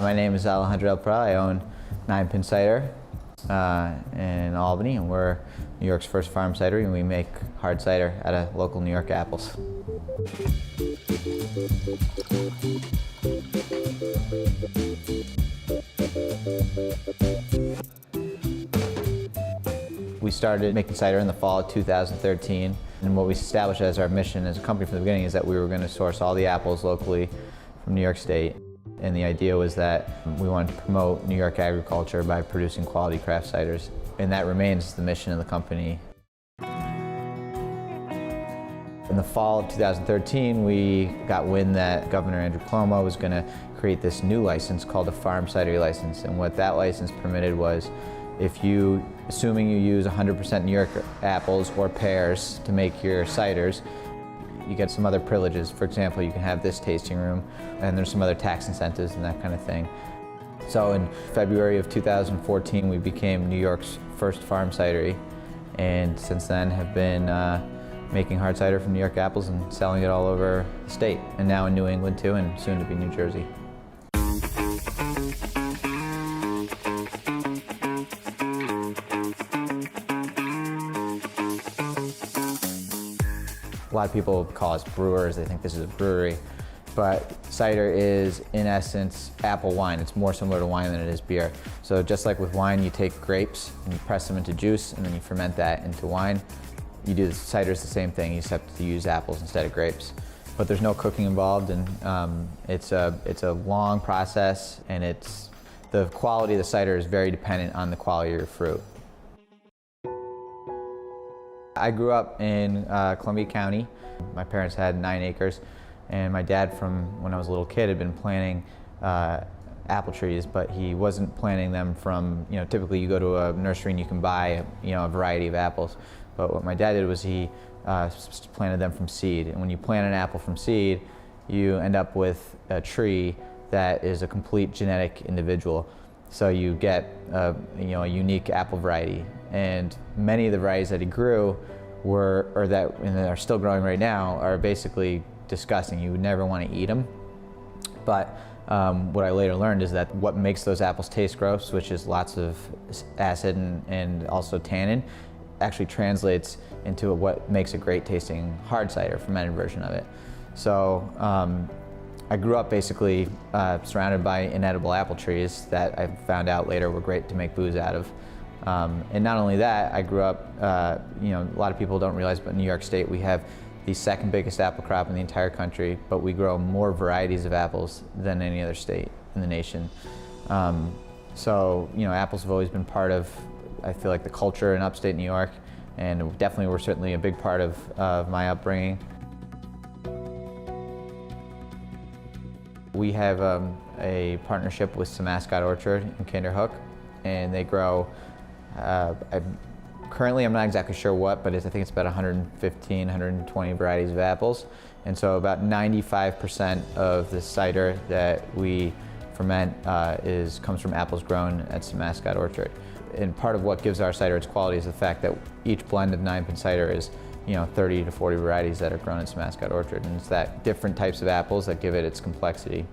My name is Alejandro del Peral. I own Nine Pin Cider in Albany, and we're New York's first farm cidery, and we make hard cider out of local New York apples. We started making cider in the fall of 2013, and what we established as our mission as a company from the beginning is that we were going to source all the apples locally from New York State. And the idea was that we wanted to promote New York agriculture by producing quality craft ciders, and that remains the mission of the company. In the fall of 2013, we got wind that Governor Andrew Cuomo was going to create this new license called a farm cidery license. And what that license permitted was, if you, assuming you use 100% New York apples or pears to make your ciders, you get some other privileges. For example, you can have this tasting room, and there's some other tax incentives and that kind of thing. So in February of 2014, we became New York's first farm cidery, and since then have been making hard cider from New York apples and selling it all over the state, and now in New England too, and soon to be New Jersey. A lot of people call us brewers, they think this is a brewery, but cider is, in essence, apple wine. It's more similar to wine than it is beer. So just like with wine, you take grapes and you press them into juice and then you ferment that into wine. You do cider is the same thing, you just have to use apples instead of grapes. But there's no cooking involved, and it's a long process, and the quality of the cider is very dependent on the quality of your fruit. I grew up in Columbia County. My parents had 9 acres, and my dad, from when I was a little kid, had been planting apple trees, but he wasn't planting them from, typically you go to a nursery and you can buy, a variety of apples. But what my dad did was he planted them from seed. And when you plant an apple from seed, you end up with a tree that is a complete genetic individual. So you get a unique apple variety. And many of the varieties that he grew that are still growing right now, are basically disgusting. You would never want to eat them. But what I later learned is that what makes those apples taste gross, which is lots of acid and also tannin, actually translates into what makes a great tasting hard cider, fermented version of it. So I grew up basically surrounded by inedible apple trees that I found out later were great to make booze out of. And not only that, I grew up, a lot of people don't realize, but in New York State we have the second biggest apple crop in the entire country, but we grow more varieties of apples than any other state in the nation. So, apples have always been part of, I feel like, the culture in upstate New York, and definitely were certainly a big part of my upbringing. We have a partnership with Mascot Orchard in Kinderhook, and they grow, currently I'm not exactly sure what, but I think it's about 115, 120 varieties of apples. And so about 95% of the cider that we ferment comes from apples grown at Mascot Orchard. And part of what gives our cider its quality is the fact that each blend of Nine Pin Cider is 30 to 40 varieties that are grown at Mascot Orchard. And it's that different types of apples that give it its complexity.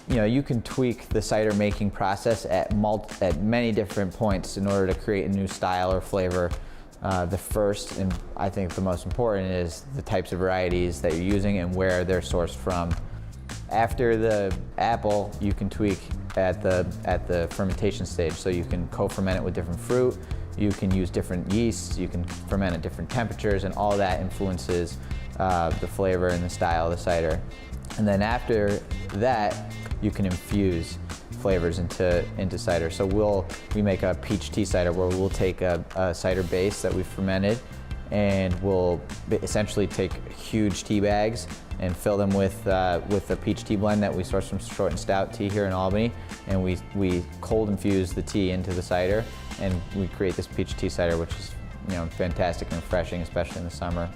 You can tweak the cider making process at many different points in order to create a new style or flavor. The first, and I think the most important, is the types of varieties that you're using and where they're sourced from. After the apple, you can tweak at the fermentation stage. So you can co-ferment it with different fruit, you can use different yeasts, you can ferment at different temperatures, and all that influences the flavor and the style of the cider. And then after that, you can infuse flavors into cider. So we make a peach tea cider where we'll take a cider base that we've fermented, and we'll essentially take huge tea bags and fill them with the peach tea blend that we source from Short and Stout Tea here in Albany, and we cold infuse the tea into the cider, and we create this peach tea cider, which is fantastic and refreshing, especially in the summer.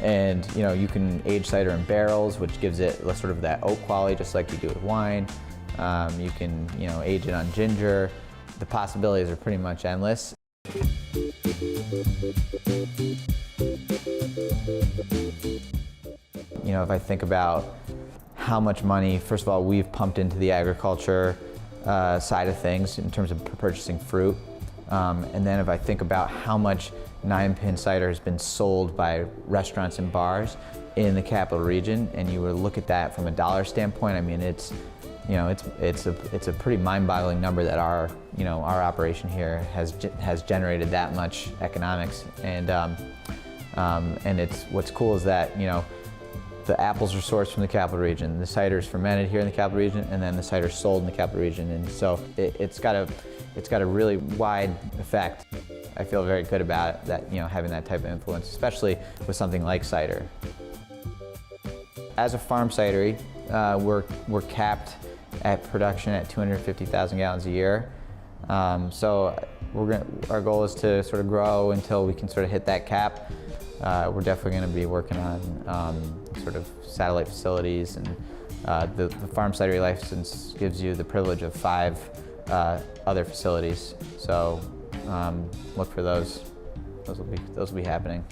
And you can age cider in barrels, which gives it sort of that oak quality, just like you do with wine. You can age it on ginger. The possibilities are pretty much endless. You know, if I think about how much money, first of all, we've pumped into the agriculture side of things in terms of purchasing fruit. And then if I think about how much Nine Pin Cider has been sold by restaurants and bars in the capital region, and you would look at that from a dollar standpoint, I mean, it's a pretty mind-boggling number that our operation here has generated that much economics. And it's what's cool is that, you know, the apples are sourced from the capital region, the cider is fermented here in the capital region, and then the cider is sold in the capital region. And so it's got a really wide effect. I feel very good about it, that, you know, having that type of influence, especially with something like cider. As a farm cidery, we're capped at production at 250,000 gallons a year. So our goal is to sort of grow until we can sort of hit that cap. We're definitely going to be working on sort of satellite facilities, and the farm cidery license gives you the privilege of 5 other facilities. So look for those. Those will be happening.